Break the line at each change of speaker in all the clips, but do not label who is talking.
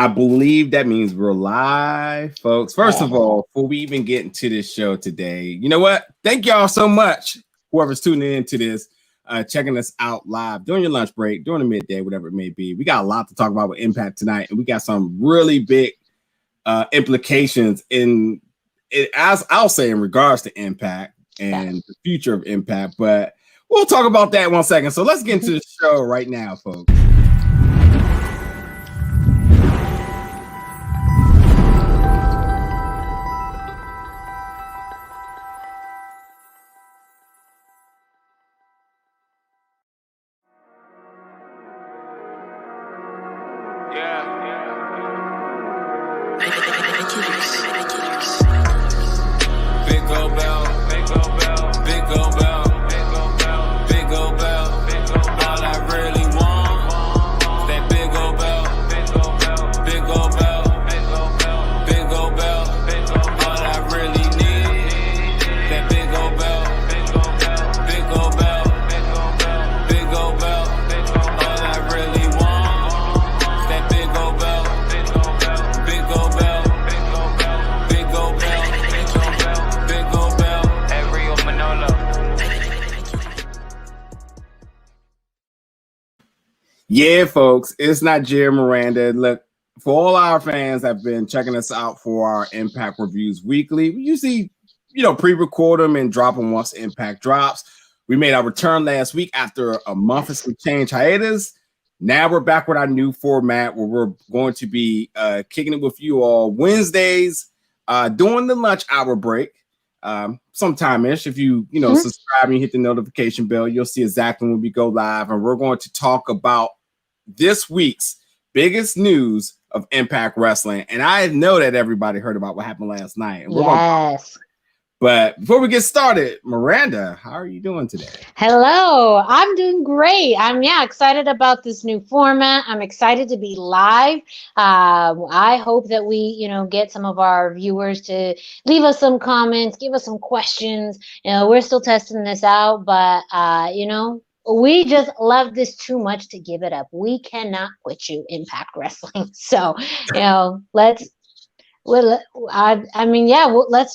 I believe that means we're live, folks. First of all, before we even get into this show today, you know what? Thank y'all so much, whoever's tuning into this, checking us out live during your lunch break, during the midday, whatever it may be. We got a lot to talk about with Impact tonight, and we got some really big implications as I'll say, in regards to Impact and the future of Impact. But we'll talk about that in 1 second. So let's get into the show right now, folks. Yeah, folks, it's not Jerry Miranda. Look, for all our fans that have been checking us out for our Impact reviews weekly, we usually, pre-record them and drop them once Impact drops. We made our return last week after a month of some change hiatus. Now we're back with our new format where we're going to be kicking it with you all Wednesdays during the lunch hour break. Sometime-ish. If you subscribe and hit the notification bell, you'll see exactly when we go live. And we're going to talk about this week's biggest news of Impact Wrestling. And I know that everybody heard about what happened last night. And but before we get started, Miranda, how are you doing today?
Hello, I'm doing great. I'm excited about this new format. I'm excited to be live. I hope that we, get some of our viewers to leave us some comments, give us some questions. We're still testing this out, but we just love this too much to give it up. We cannot quit you, Impact Wrestling. So, let's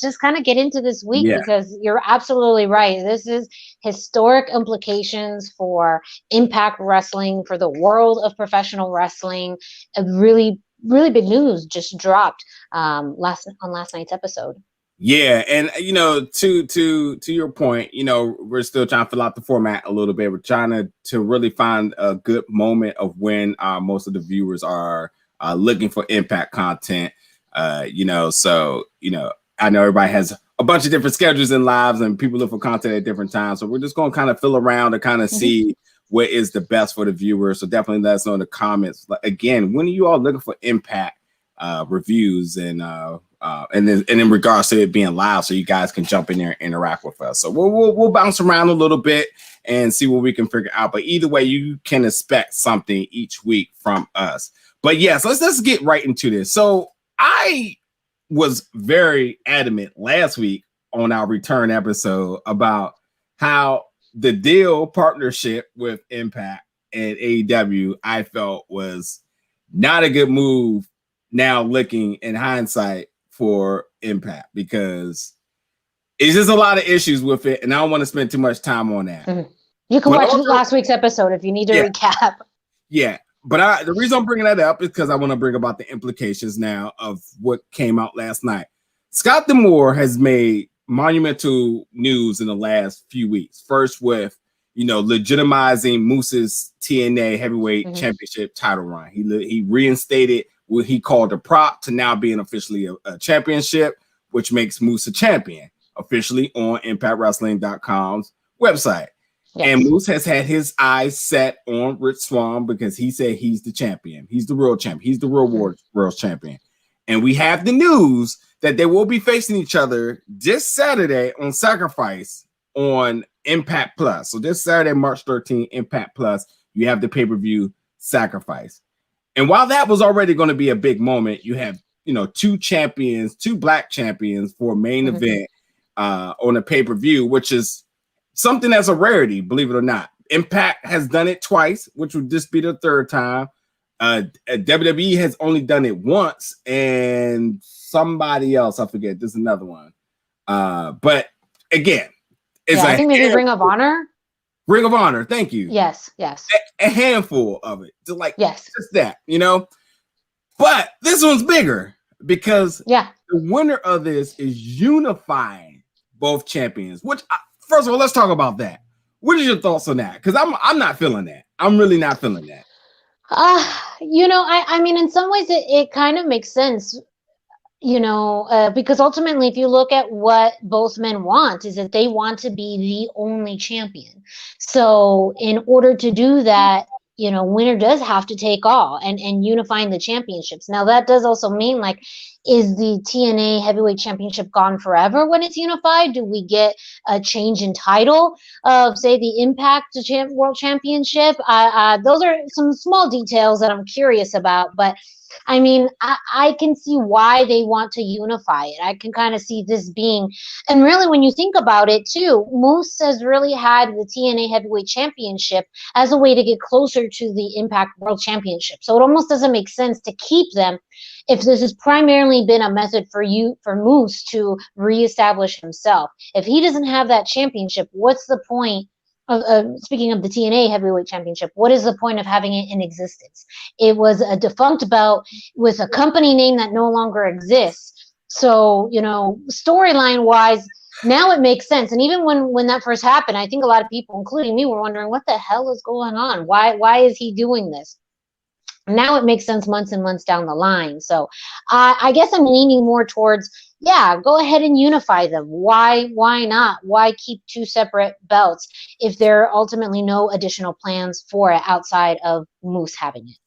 just kind of get into this week because you're absolutely right. This is historic implications for Impact Wrestling, for the world of professional wrestling. A really, really big news just dropped last night's episode.
Yeah, and to your point, we're still trying to fill out the format a little bit. We're trying to really find a good moment of when most of the viewers are looking for Impact content. I know everybody has a bunch of different schedules and lives, and people look for content at different times. So we're just going to kind of fill around and kind of see what is the best for the viewers. So definitely let us know in the comments. Again, when are you all looking for Impact reviews and in regards to it being live, so you guys can jump in there and interact with us. So we'll bounce around a little bit and see what we can figure out. But either way, you can expect something each week from us. But yes, let's get right into this. So I was very adamant last week on our return episode about how the deal partnership with Impact and AEW I felt was not a good move now looking in hindsight for Impact, because it's just a lot of issues with it, and I don't want to spend too much time on that.
You can watch last week's episode if you need to recap.
Yeah, but the reason I'm bringing that up is because I want to bring about the implications now of what came out last night. Scott D'Amore has made monumental news in the last few weeks. First with, legitimizing Moose's TNA Heavyweight Championship title run. He reinstated what he called a prop to now being officially a championship, which makes Moose a champion officially on ImpactWrestling.com's website. Yes. And Moose has had his eyes set on Rich Swann because he said he's the champion. He's the real champion. He's the real world champion. And we have the news that they will be facing each other this Saturday on Sacrifice on Impact Plus. So this Saturday, March 13th, Impact Plus, you have the pay-per-view Sacrifice. And while that was already going to be a big moment, you have, two black champions for a main event on a pay-per-view, which is something that's a rarity, believe it or not. Impact has done it twice, which would just be the third time. WWE has only done it once, and somebody else, I forget, there's another one. But again, it's
I think maybe Ring of Honor.
Ring of Honor, thank you.
Yes.
A handful of it. Just like
yes.
just that, you know. But this one's bigger because the winner of this is unifying both champions. Which, first of all, let's talk about that. What is your thoughts on that? Because I'm not feeling that. I'm really not feeling that.
I mean, in some ways, it kind of makes sense. Because ultimately, if you look at what both men want, is that they want to be the only champion. So in order to do that, winner does have to take all and unifying the championships. Now, that does also mean, like, is the TNA Heavyweight Championship gone forever when it's unified? Do we get a change in title of, say, the Impact World Championship? Those are some small details that I'm curious about, but I mean, I can see why they want to unify it. I can kind of see this being, and really when you think about it too, Moose has really had the TNA Heavyweight Championship as a way to get closer to the Impact World Championship. So it almost doesn't make sense to keep them if this has primarily been a method for Moose to reestablish himself. If he doesn't have that championship, what's the point? Speaking of the TNA Heavyweight Championship, what is the point of having it in existence? It was a defunct belt with a company name that no longer exists. So, storyline wise, now it makes sense. And even when that first happened, I think a lot of people, including me, were wondering what the hell is going on? Why is he doing this? Now it makes sense months and months down the line. So I guess I'm leaning more towards, go ahead and unify them. Why not? Why keep two separate belts if there are ultimately no additional plans for it outside of Moose having it?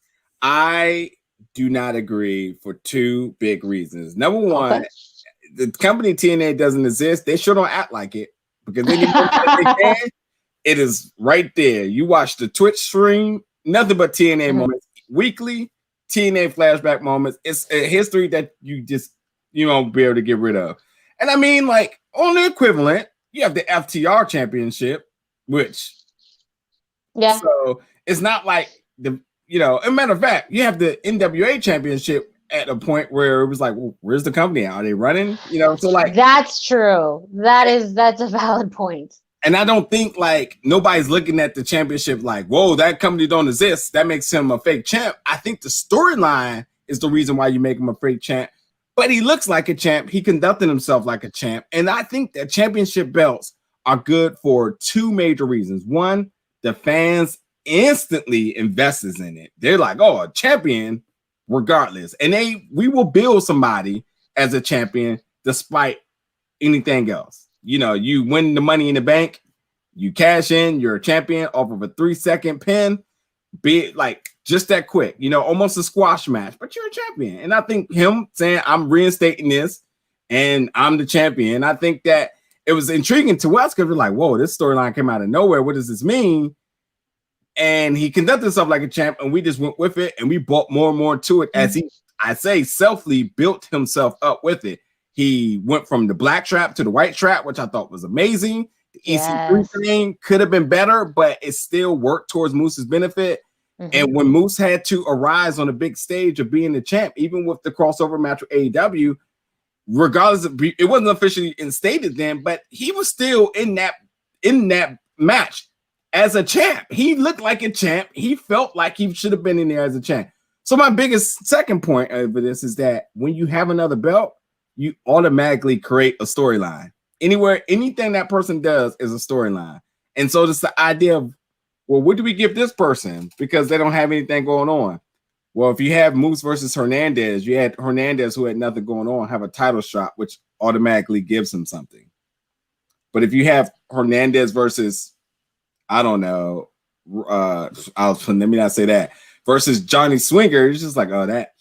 I do not agree for two big reasons. Number one, the company TNA doesn't exist. They sure don't act like it because they can. It is right there. You watch the Twitch stream, nothing but TNA moments. Weekly TNA flashback moments. It's a history that you just won't be able to get rid of. And I mean, like, on the equivalent, you have the FTR championship, which so it's not like as a matter of fact, you have the NWA championship at a point where it was like, well, where's the company? Are they running? So like
that's true. That's a valid point.
And I don't think like nobody's looking at the championship like, whoa, that company don't exist. That makes him a fake champ. I think the storyline is the reason why you make him a fake champ. But he looks like a champ. He conducted himself like a champ. And I think that championship belts are good for two major reasons. One, the fans instantly invests in it. They're like, oh, a champion regardless. And we will build somebody as a champion despite anything else. You win the Money in the Bank, you cash in, you're a champion off of a 3-second pin, be it like just that quick, almost a squash match, but you're a champion. And I think him saying, I'm reinstating this and I'm the champion, I think that it was intriguing to us because we're like, whoa, this storyline came out of nowhere. What does this mean? And he conducted himself like a champ, and we just went with it, and we bought more and more to it as he, I say, selfly built himself up with it. He went from the black trap to the white trap, which I thought was amazing. The EC3 thing could have been better, but it still worked towards Moose's benefit. And when Moose had to arise on a big stage of being the champ, even with the crossover match with AEW, regardless of it wasn't officially instated then, but he was still in that match as a champ. He looked like a champ. He felt like he should have been in there as a champ. So my biggest second point over this is that when you have another belt, you automatically create a storyline. Anything that person does is a storyline. And so it's the idea of, well, what do we give this person? Because they don't have anything going on. Well, if you have Moose versus Hernandez, you had Hernandez who had nothing going on, have a title shot, which automatically gives him something. But if you have Hernandez versus, I don't know, let me not say that, versus Johnny Swinger, it's just like, oh, that,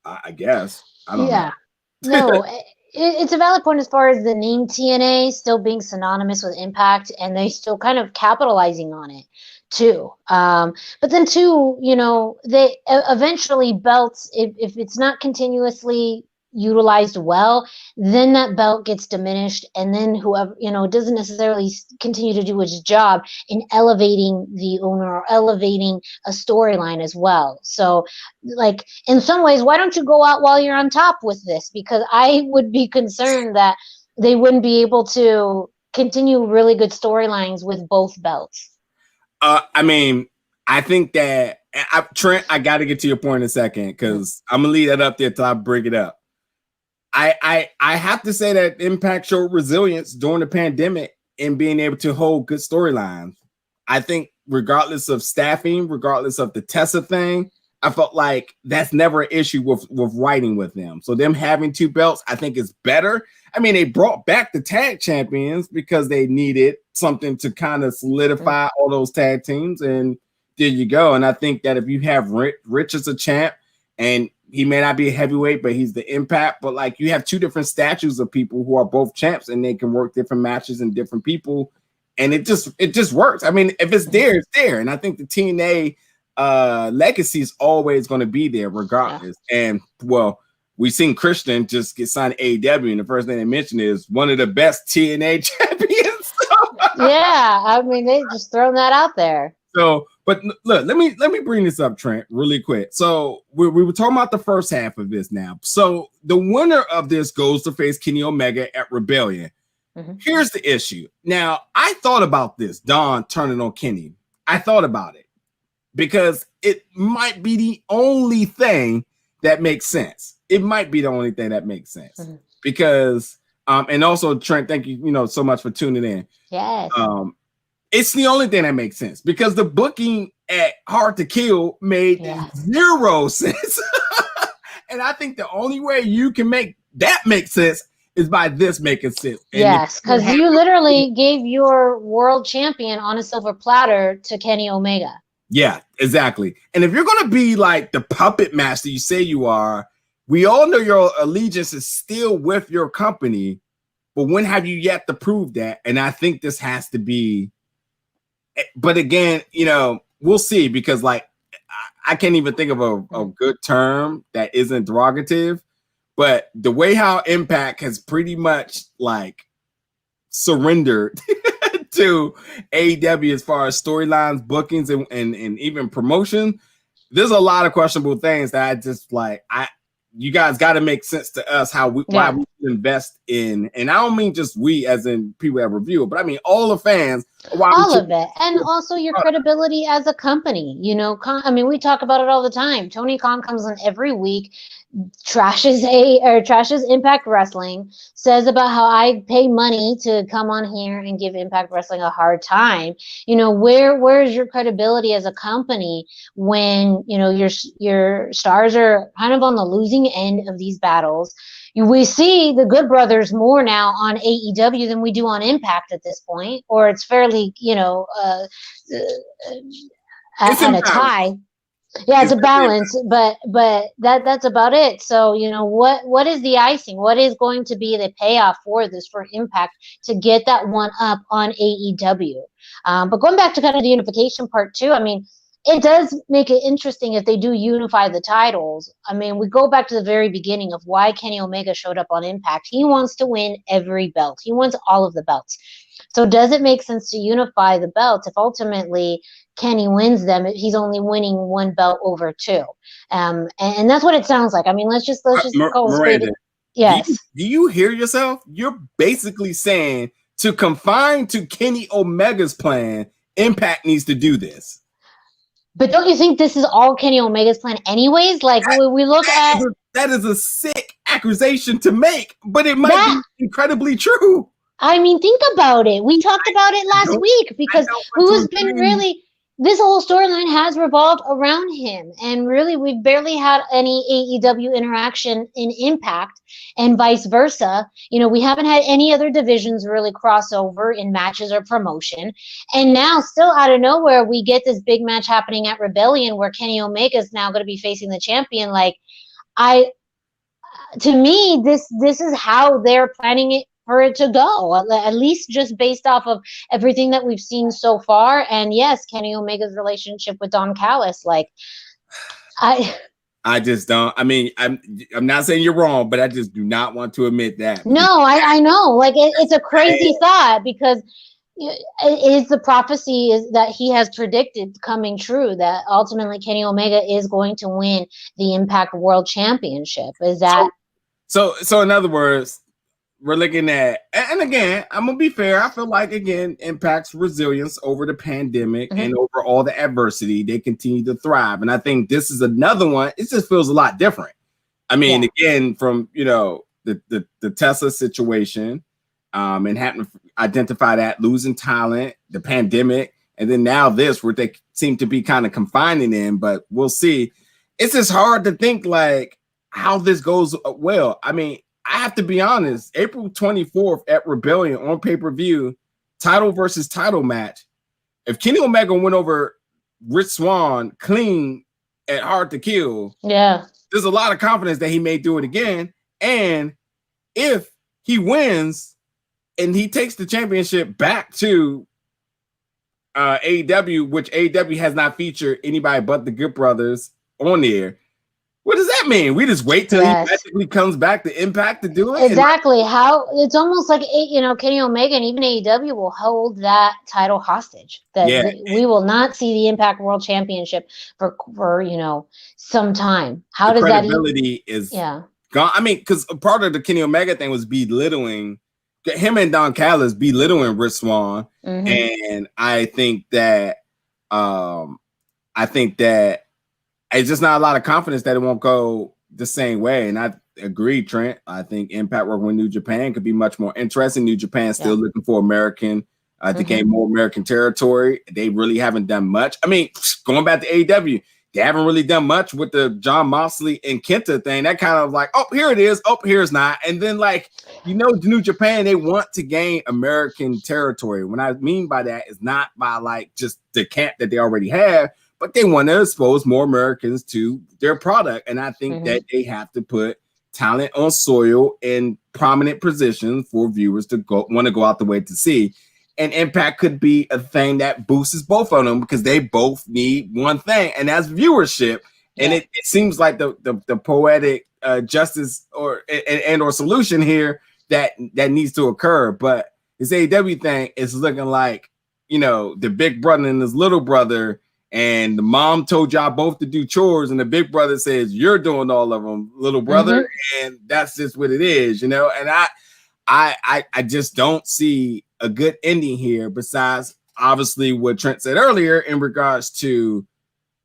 I guess. I don't know.
No, it's a valid point as far as the name TNA still being synonymous with Impact, and they still kind of capitalizing on it too. But then too, they eventually belts, if it's not continuously, utilized well, then that belt gets diminished, and then whoever, doesn't necessarily continue to do its job in elevating the owner or elevating a storyline as well. So, like, in some ways, why don't you go out while you're on top with this? Because I would be concerned that they wouldn't be able to continue really good storylines with both belts.
I mean, I think that Trent, I got to get to your point in a second because I'm gonna leave that up there till I bring it up. I have to say that Impact showed resilience during the pandemic in being able to hold good storylines. I think regardless of staffing, regardless of the Tessa thing, I felt like that's never an issue with writing with them. So them having two belts, I think is better. I mean, they brought back the tag champions because they needed something to kind of solidify all those tag teams. And there you go. And I think that if you have Rich as a champ, and he may not be a heavyweight, but he's the Impact. But like you have two different statues of people who are both champs, and they can work different matches and different people, and it just works. I mean, if it's there, it's there. And I think the TNA legacy is always going to be there, regardless. Yeah. And well, we've seen Christian just get signed to AEW, and the first thing they mentioned is one of the best TNA champions.
Yeah, I mean, they just thrown that out there.
So, but look, let me bring this up, Trent, really quick. So we were talking about the first half of this now. So the winner of this goes to face Kenny Omega at Rebellion. Mm-hmm. Here's the issue. Now, I thought about this, Don turning on Kenny. I thought about it because it might be the only thing that makes sense. It might be the only thing that makes sense because, and also Trent, thank you, so much for tuning in.
Yes.
It's the only thing that makes sense because the booking at Hard to Kill made zero sense. And I think the only way you can make that make sense is by this making sense. And
yes, because you literally gave your world champion on a silver platter to Kenny Omega.
Yeah, exactly. And if you're going to be like the puppet master you say you are, we all know your allegiance is still with your company, but when have you yet to prove that? And I think this has to be. But again, we'll see because like I can't even think of a good term that isn't derogative, but the way how Impact has pretty much like surrendered to AEW as far as storylines, bookings, and even promotion, there's a lot of questionable things that I just like. You guys got to make sense to us why we invest in, and I don't mean just we as in people that review it, but I mean all the fans.
All of it, and also your credibility as a company. I mean, we talk about it all the time. Tony Khan comes in every week, trashes Impact Wrestling, says about how I pay money to come on here and give Impact Wrestling a hard time. Where is your credibility as a company when your stars are kind of on the losing end of these battles? We see the Good Brothers more now on AEW than we do on Impact at this point, or it's fairly, at a tie. Yeah, it's a balance, but that's about it. So, what is the icing? What is going to be the payoff for this for Impact to get that one up on AEW? But going back to kind of the unification part too, I mean, it does make it interesting if they do unify the titles. I mean, we go back to the very beginning of why Kenny Omega showed up on Impact. He wants to win every belt. He wants all of the belts. So does it make sense to unify the belts if ultimately Kenny wins them? He's only winning one belt over two. And that's what it sounds like. I mean, let's just go
Miranda,
yes.
Do you hear yourself? You're basically saying to confine to Kenny Omega's plan, Impact needs to do this.
But don't you think this is all Kenny Omega's plan anyways? Like, we look at...
That is a sick accusation to make, but it might be incredibly true.
I mean, think about it. We talked about it last week because who's been really... This whole storyline has revolved around him. And really, we've barely had any AEW interaction in Impact and vice versa. We haven't had any other divisions really cross over in matches or promotion. And now, still out of nowhere, we get this big match happening at Rebellion where Kenny Omega is now going to be facing the champion. Like, to me, this is how they're planning it for it to go, at least just based off of everything that we've seen so far. And yes, Kenny Omega's relationship with Don Callis, like,
I just don't. I mean, I'm not saying you're wrong, but I just do not want to admit that.
No, I know. Like it's a crazy thought because is the prophecy is that he has predicted coming true that ultimately Kenny Omega is going to win the Impact World Championship. Is that
so? In other words, we're looking at, and again, I'm gonna be fair. I feel like again, Impact's resilience over the pandemic and over all the adversity, they continue to thrive. And I think this is another one. It just feels a lot different. I mean, again, from the Tesla situation, and having to identify that, losing talent, the pandemic, and then now this, where they seem to be kind of confining in. But we'll see. It's just hard to think like how this goes well. I mean, I have to be honest, April 24th at Rebellion on pay-per-view, title versus title match. If Kenny Omega went over Rich Swann clean at Hard to Kill, there's a lot of confidence that he may do it again. And if he wins and he takes the championship back to AEW, which AEW has not featured anybody but the Good Brothers on there, what does that mean? We just wait till he magically comes back to Impact to do it?
Exactly. How it's almost like Kenny Omega and even AEW will hold that title hostage. That we will not see the Impact World Championship for some time. How does that
credibility is gone? I mean, because part of the Kenny Omega thing was belittling him and Don Callis, belittling Rich Swann, and I think that it's just not a lot of confidence that it won't go the same way. And I agree, Trent. I think Impact working with New Japan could be much more interesting. New Japan still looking for American to gain more American territory. They really haven't done much. I mean, going back to AEW, they haven't really done much with the John Moxley and Kenta thing. That kind of like, oh, here it is. Oh, here's not. And then New Japan, they want to gain American territory. What I mean by that is not by like just the camp that they already have, but they want to expose more Americans to their product. And I think that they have to put talent on soil in prominent positions for viewers to want to go out the way to see. And Impact could be a thing that boosts both of them because they both need one thing, and that's viewership. And it seems like the poetic justice or solution here that needs to occur. But this AEW thing is looking like, the big brother and his little brother, and the mom told y'all both to do chores, and the big brother says, you're doing all of them, little brother. And that's just what it is, And I just don't see a good ending here, besides obviously what Trent said earlier in regards to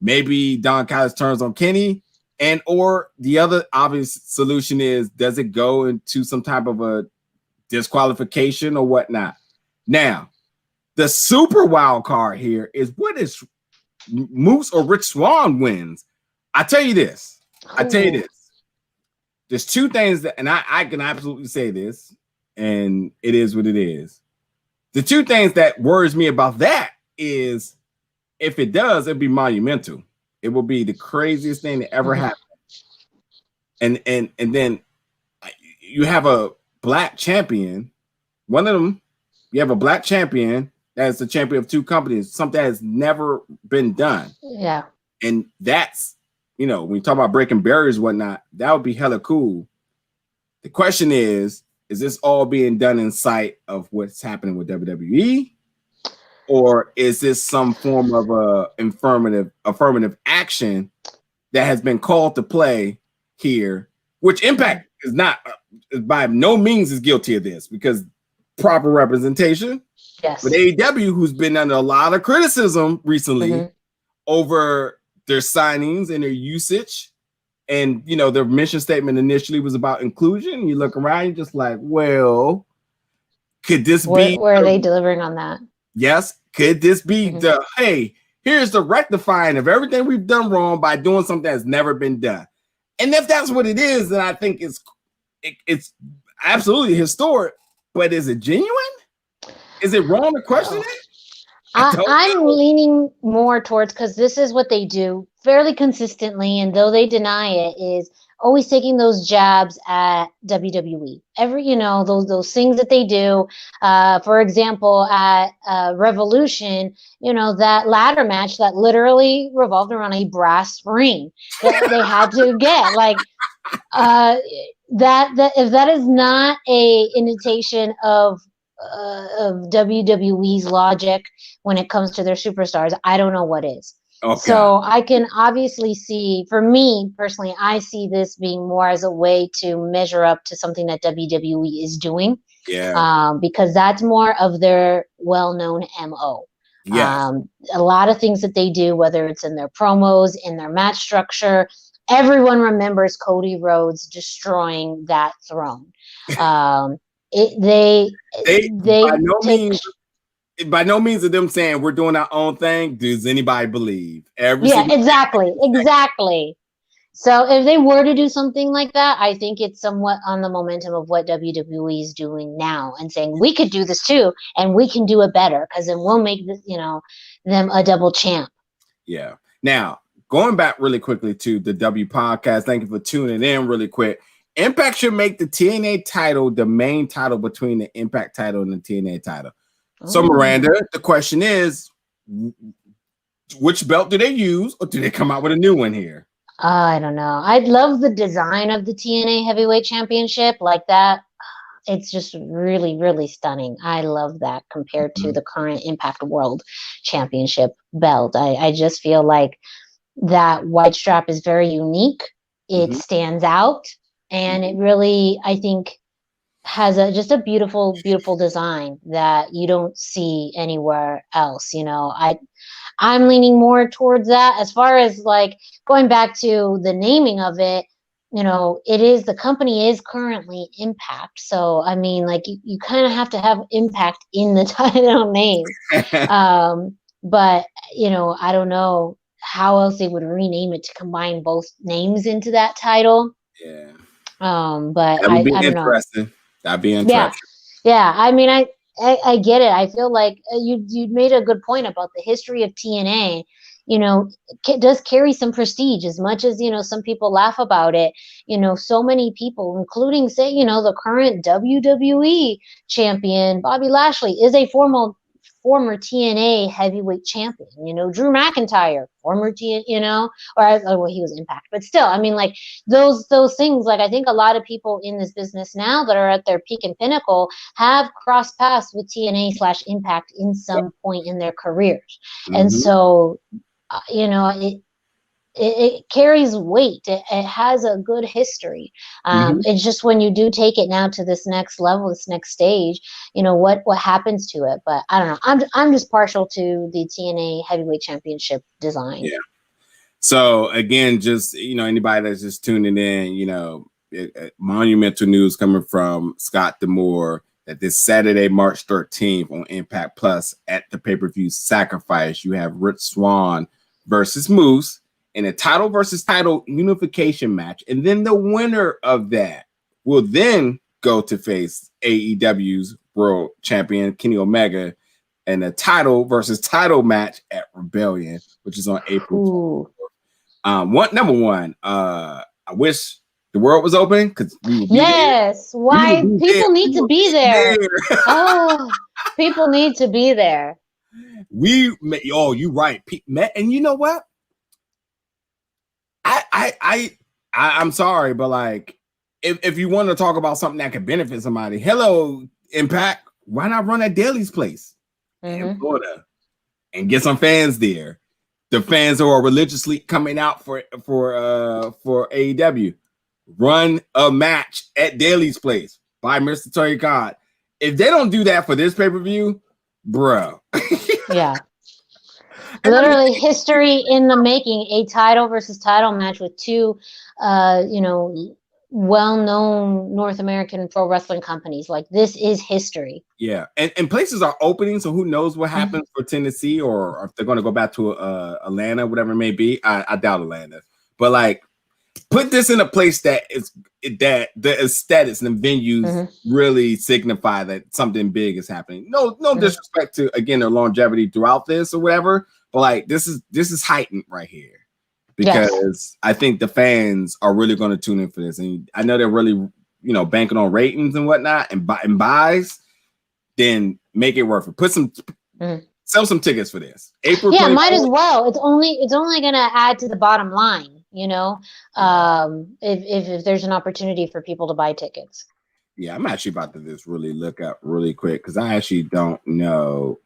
maybe Don Callis turns on Kenny, and or the other obvious solution is, does it go into some type of a disqualification or whatnot? Now, the super wild card here is, what is Moose or Rich Swann wins? I tell you this. There's two things that, and I can absolutely say this, and it is what it is. The two things that worries me about that is, if it does, it'd be monumental. It will be the craziest thing that ever happened. And then you have a black champion. One of them, you have a black champion that is the champion of two companies, something that has never been done.
Yeah.
And that's, when you talk about breaking barriers and whatnot, that would be hella cool. The question is this all being done in sight of what's happening with WWE? Or is this some form of affirmative action that has been called to play here, which Impact is not, by no means is guilty of this, because proper representation.
Yes.
But AEW, who's been under a lot of criticism recently over their signings and their usage, and their mission statement initially was about inclusion. You look around, you're just like, well, could this be?
Where are they delivering on that?
Yes. Could this be the, hey, here's the rectifying of everything we've done wrong by doing something that's never been done? And if that's what it is, then I think it's absolutely historic. But is it genuine? Is it wrong to question it?
I'm leaning more towards, because this is what they do fairly consistently, and though they deny it, is always taking those jabs at WWE. Every, those things that they do. For example, at Revolution, that ladder match that literally revolved around a brass ring that they had to get. Like, that if that is not a indication of WWE's logic when it comes to their superstars, I don't know what is.
Okay.
So I can obviously see, for me personally, I see this being more as a way to measure up to something that WWE is doing.
Yeah.
Because that's more of their well-known MO.
Yes.
A lot of things that they do, whether it's in their promos, in their match structure, everyone remembers Cody Rhodes destroying that throne. They
by no
take
means by no means of them saying we're doing our own thing does anybody believe.
Exactly. So if they were to do something like that, I think it's somewhat on the momentum of what WWE is doing now and saying we could do this too, and we can do it better because then we'll make them a double champ.
Yeah. Now, going back really quickly to the W podcast, thank you for tuning in really quick. Impact should make the TNA title the main title between the Impact title and the TNA title. So, Miranda, the question is, which belt do they use, or do they come out with a new one here?
I don't know. I love the design of the TNA Heavyweight Championship like that. It's just really, really stunning. I love that compared to the current Impact World Championship belt. I just feel like that white strap is very unique. It stands out, and it really, I think, has just a beautiful, beautiful design that you don't see anywhere else. I'm leaning more towards that. As far as like going back to the naming of it, the company is currently Impact. So, I mean, like you kind of have to have Impact in the title name. But, I don't know how else they would rename it to combine both names into that title.
Yeah.
But
that would be
I don't know.
That'd be interesting.
Yeah. I mean, I get it. I feel like you made a good point about the history of TNA. Does carry some prestige as much as some people laugh about it. So many people, including say the current WWE champion Bobby Lashley, is a former TNA heavyweight champion. Drew McIntyre, former TNA, well, he was Impact, but still, I mean, like those things. Like I think a lot of people in this business now that are at their peak and pinnacle have crossed paths with TNA / Impact in some point in their careers, and so it carries weight. It has a good history. It's just when you do take it now to this next level, this next stage, what happens to it. But I don't know. I'm just partial to the TNA Heavyweight Championship design.
Yeah. So again, just anybody that's just tuning in, monumental news coming from Scott D'Amore that this Saturday, March 13th on Impact Plus at the pay-per-view Sacrifice, you have Rich Swann versus Moose in a title versus title unification match. And then the winner of that will then go to face AEW's world champion, Kenny Omega, in a title versus title match at Rebellion, which is on April 24th. Number one, I wish the world was open because we would be
there. Why people need to be there. Oh, people need to be there.
You're right. And you know what? I'm sorry, but like, if you want to talk about something that could benefit somebody, hello, Impact, why not run at Daly's place in Florida and get some fans there? The fans who are religiously coming out for AEW, run a match at Daly's place by Mr. Tony Khan. If they don't do that for this pay-per-view, bro.
Yeah. Literally history in the making, a title versus title match with two, well-known North American pro wrestling companies. Like this is history.
Yeah. And places are opening. So who knows what happens for Tennessee or if they're going to go back to Atlanta, whatever it may be. I doubt Atlanta, but like put this in a place that the aesthetics and the venues really signify that something big is happening. No disrespect to, again, their longevity throughout this or whatever. But like this is heightened right here.
Yes.
because I think the fans are really going to tune in for this, and I know they're really banking on ratings and whatnot and buys. Then make it worth it. Sell some tickets for this. April
Yeah, might
24th.
as well. It's only gonna add to the bottom line,
Yeah.
if there's an opportunity for people to buy tickets.
Yeah, I'm actually about to just really look up really quick because I actually don't know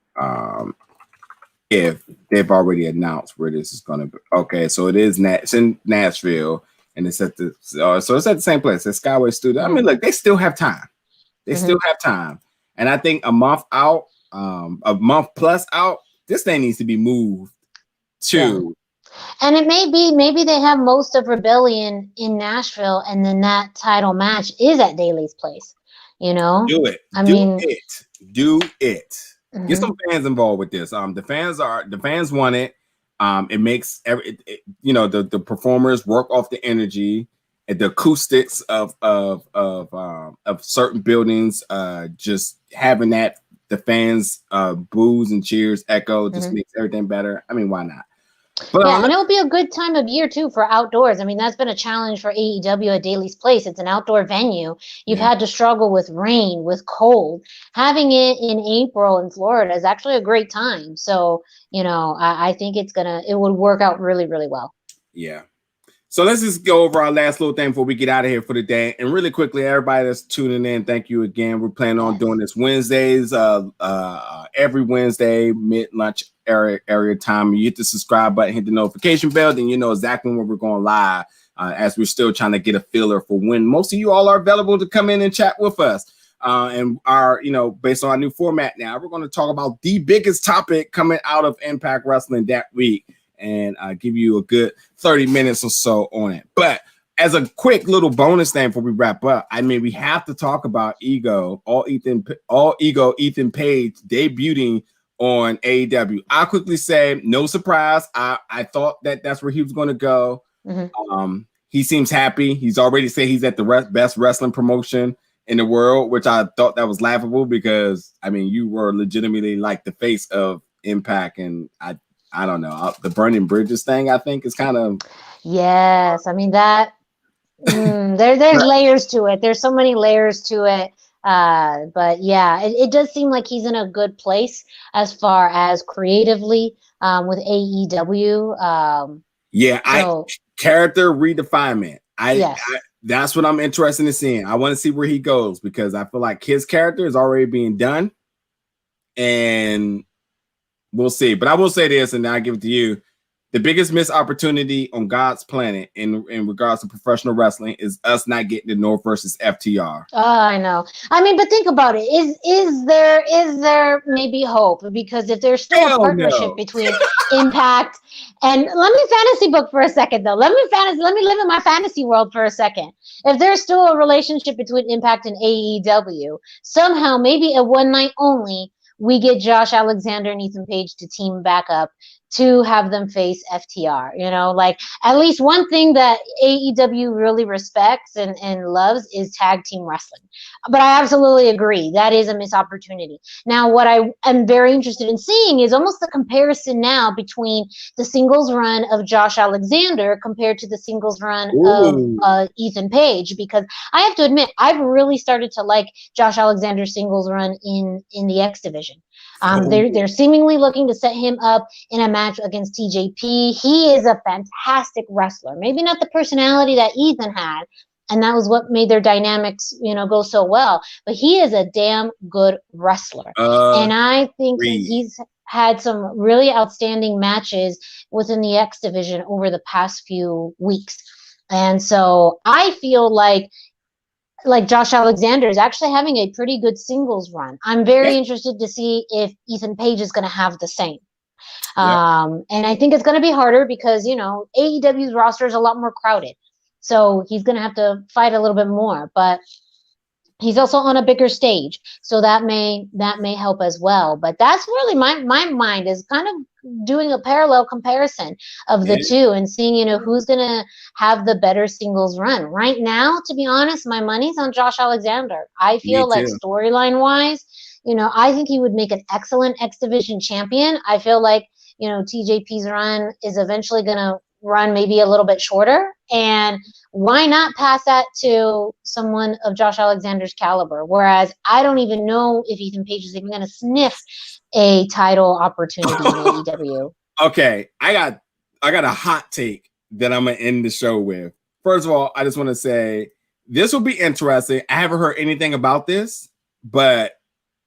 if they've already announced where this is going to be. Okay, so it's in Nashville, and it's at so it's at the same place, at Skyway Studio. I mean, look, they still have time. They still have time, and I think a month out, a month plus out, this thing needs to be moved to.
And it may be, maybe they have most of Rebellion in Nashville, and then that title match is at Daly's place.
Do it. Do it. Get some fans involved with this. The fans want it. It makes the performers work off the energy and the acoustics of certain buildings. Just having that the fans boos and cheers echo just makes everything better. I mean, why not? But
and it'll be a good time of year too for outdoors. I mean, that's been a challenge for AEW at Daly's Place. It's an outdoor venue. You've had to struggle with rain, with cold. Having it in April in Florida is actually a great time. So, I think it would work out really, really well.
Yeah. So let's just go over our last little thing before we get out of here for the day. And really quickly, everybody that's tuning in, thank you again. We're planning on doing this Wednesdays, every Wednesday, mid-lunch area time. You hit the subscribe button, hit the notification bell, then you know exactly when we're going live, as we're still trying to get a feeler for when most of you all are available to come in and chat with us. And based on our new format now, we're going to talk about the biggest topic coming out of Impact Wrestling that week, and give you a good 30 minutes or so on it. But as a quick little bonus thing before we wrap up, I mean, we have to talk about All Ego Ethan Page debuting on AEW. I'll quickly say, no surprise. I thought that's where he was going to go. He seems happy. He's already said he's at the best wrestling promotion in the world, which I thought that was laughable because, I mean, you were legitimately like the face of Impact, and I don't know. The burning bridges thing, I think, is kind of.
Yes, I mean that. There's layers to it. There's so many layers to it. But yeah, it does seem like he's in a good place as far as creatively with AEW.
Character redefinement. That's what I'm interested in seeing. I want to see where he goes because I feel like his character is already being done, and we'll see. But I will say this, and then I give it to you. The biggest missed opportunity on God's planet in regards to professional wrestling is us not getting the North versus FTR.
I know. I mean, but think about it. Is there maybe hope? Because if there's still a partnership between Impact and let me fantasy book for a second though. Let me live in my fantasy world for a second. If there's still a relationship between Impact and AEW, somehow maybe at one night only we get Josh Alexander and Ethan Page to team back up to have them face FTR. Like at least one thing that AEW really respects and loves is tag team wrestling. But I absolutely agree. That is a missed opportunity. Now, what I am very interested in seeing is almost the comparison now between the singles run of Josh Alexander compared to the singles run of Ethan Page, because I have to admit, I've really started to like Josh Alexander's singles run in the X division. They're seemingly looking to set him up in a match against TJP. He is a fantastic wrestler. Maybe not the personality that Ethan had, and that was what made their dynamics, go so well. But he is a damn good wrestler, and I think he's had some really outstanding matches within the X division over the past few weeks, and so I feel like Josh Alexander is actually having a pretty good singles run. I'm very interested to see if Ethan Page is going to have the same. And I think it's going to be harder because, AEW's roster is a lot more crowded. So he's going to have to fight a little bit more. But he's also on a bigger stage. So that may help as well. But that's really my mind is kind of doing a parallel comparison of the two and seeing, who's going to have the better singles run. Right now, to be honest, my money's on Josh Alexander. I feel like storyline wise, I think he would make an excellent X Division champion. I feel like, TJP's run is eventually going to run maybe a little bit shorter, and why not pass that to someone of Josh Alexander's caliber? Whereas I don't even know if Ethan Page is even going to sniff a title opportunity in AEW.
Okay, I got a hot take that I'm gonna end the show with. First of all, I just want to say this will be interesting. I haven't heard anything about this, but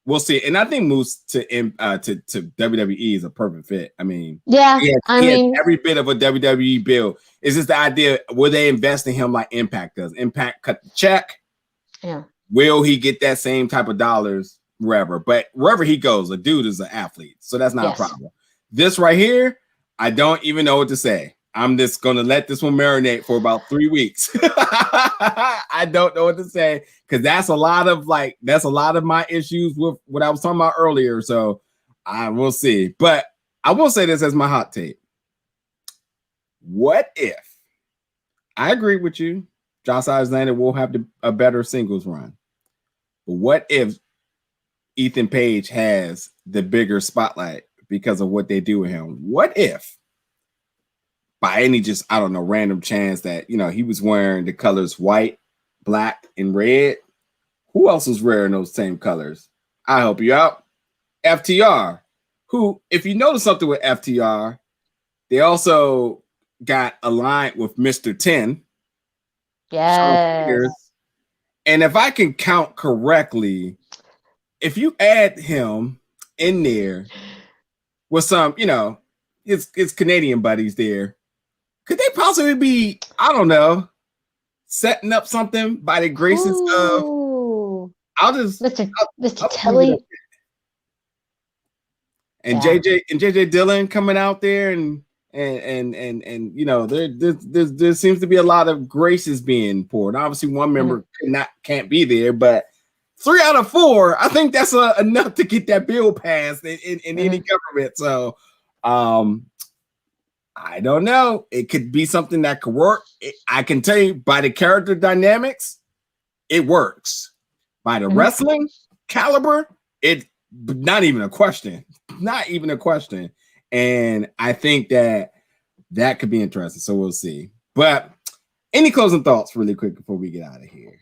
we'll see. And I think Moose to WWE is a perfect fit. I mean,
yeah,
he has every bit of a WWE bill. Is just the idea, will they invest in him like Impact does? Impact cut the check.
Yeah.
Will he get that same type of dollars wherever? But wherever he goes, a dude is an athlete. So that's not a problem. This right here, I don't even know what to say. I'm just going to let this one marinate for about 3 weeks. I don't know what to say because that's a lot of my issues with what I was talking about earlier. So I will see. But I will say this as my hot take. What if, I agree with you, Josh Alexander will have a better singles run. But what if Ethan Page has the bigger spotlight because of what they do with him? What if, by any just, I don't know, random chance that, he was wearing the colors white, black, and red? Who else was wearing those same colors? I'll help you out. FTR, who, if you notice something with FTR, they also got aligned with Mr. 10.
Yes.
And if I can count correctly, if you add him in there with some, his Canadian buddies there, could they possibly be, I don't know, setting up something by the graces of,
Mr. Telly
and JJ Dillon coming out there and there seems to be a lot of graces being poured. Obviously, one member can't be there, but 3 out of 4, I think that's enough to get that bill passed in any government. So, I don't know. It could be something that could work. I can tell you by the character dynamics, it works. By the wrestling caliber, it's not even a question. Not even a question. And I think that could be interesting. So we'll see. But any closing thoughts really quick before we get out of here?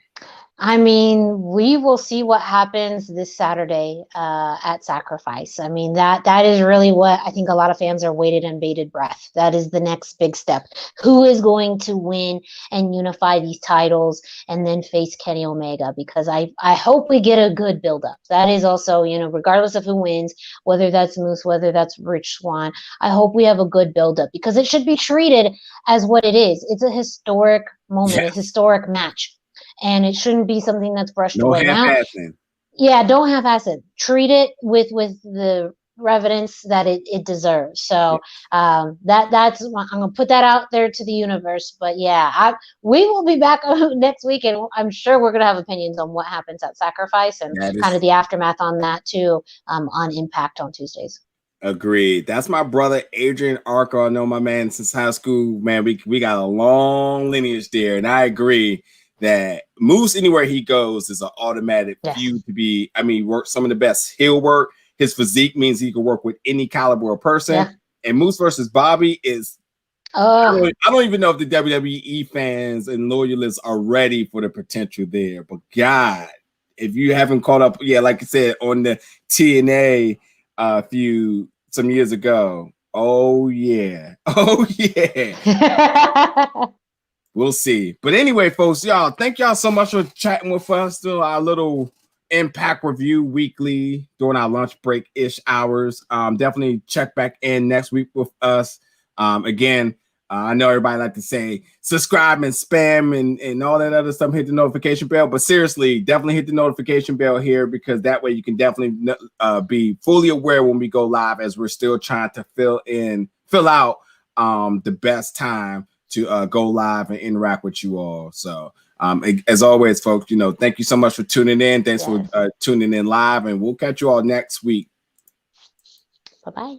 I mean, we will see what happens this Saturday at Sacrifice. I mean, that is really what I think a lot of fans are waiting on bated breath. That is the next big step. Who is going to win and unify these titles and then face Kenny Omega? Because I hope we get a good buildup. That is also, regardless of who wins, whether that's Moose, whether that's Rich Swann, I hope we have a good buildup because it should be treated as what it is. It's a historic moment, a historic match. And it shouldn't be something that's brushed away. Don't half-ass it. Treat it with the reverence that it deserves. So that's I'm gonna put that out there to the universe. But we will be back next week, and I'm sure we're gonna have opinions on what happens at Sacrifice and kind of the aftermath on that too, on Impact on Tuesdays.
Agreed. That's my brother Adrian Arco. I know my man since high school. Man, we got a long lineage there, and I agree that Moose, anywhere he goes, is an automatic feud to be. I mean, work some of the best heel work. His physique means he can work with any caliber of person. Yeah. And Moose versus Bobby is. I don't even know if the WWE fans and loyalists are ready for the potential there. But God, if you haven't caught up, like I said on the TNA feud some years ago. Oh yeah. We'll see. But anyway, folks, y'all, thank y'all so much for chatting with us. Still our little Impact review weekly during our lunch break-ish hours. Definitely check back in next week with us. Again, I know everybody like to say subscribe and spam and all that other stuff, hit the notification bell. But seriously, definitely hit the notification bell here because that way you can definitely be fully aware when we go live as we're still trying to fill out the best time to go live and interact with you all. So as always, folks, thank you so much for tuning in. Thanks for tuning in live, and we'll catch you all next week.
Bye-bye.